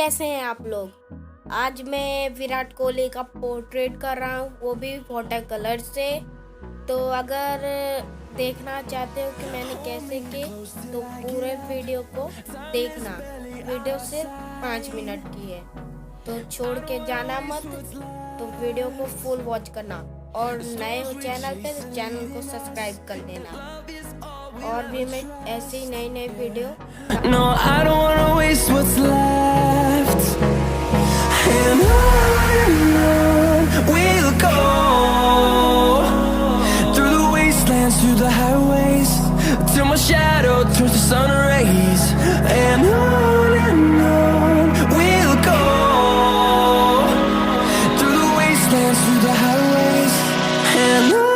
कैसे हैं आप लोग। आज मैं विराट कोहली का पोर्ट्रेट कर रहा हूँ, वो भी वाटर कलर से। तो अगर देखना चाहते हो कि मैंने कैसे की तो पूरे वीडियो को देखना। वीडियो सिर्फ 5 मिनट की है, तो छोड़ के जाना मत। तो वीडियो को फुल वॉच करना और नए हो चैनल पे तो चैनल को सब्सक्राइब कर लेना। और भी मैं ऐसी नई video. No, I don't wanna waste what's left, and on we'll go, through the wastelands, through the highways, till my shadow turns to sun rays, and on we'll go, through the wastelands, through the highways, and on.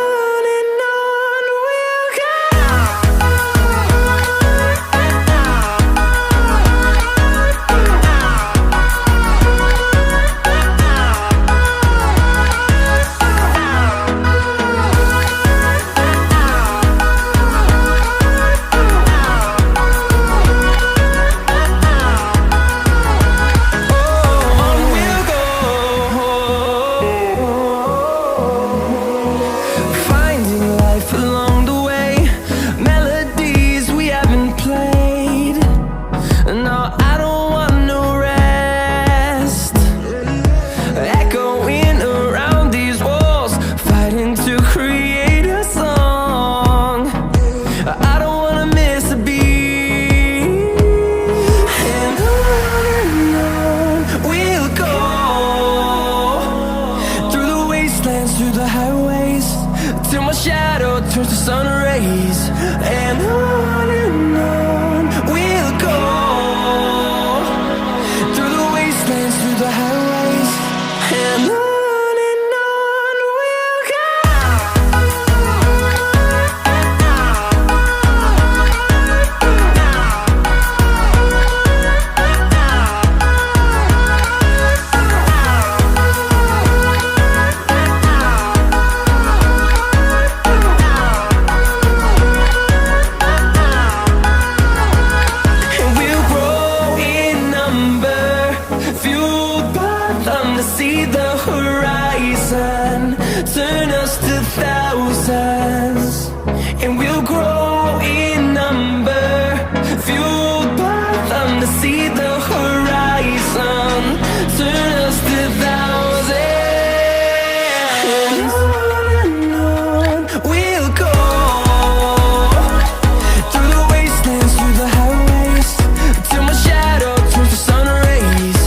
Through the highways, till my shadow turns to sun rays, and on we'll go, through the wastelands, through the highways, and on we'll go. See the horizon, turn us to thousands, and we'll grow in number, fueled by them to see the horizon, turn us to thousands, and on we'll go, through the wastelands, through the highways, till my shadow turns to sun rays,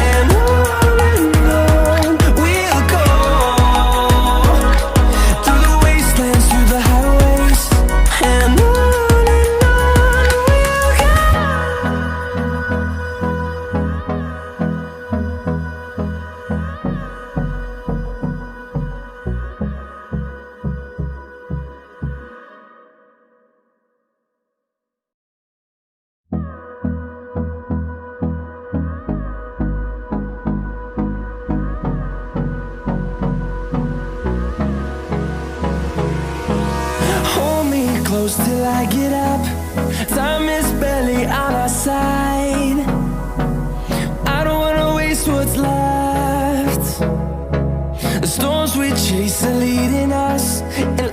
and close till I get up. Time is barely on our side. I don't wanna waste what's left. The storms we chase are leading us, and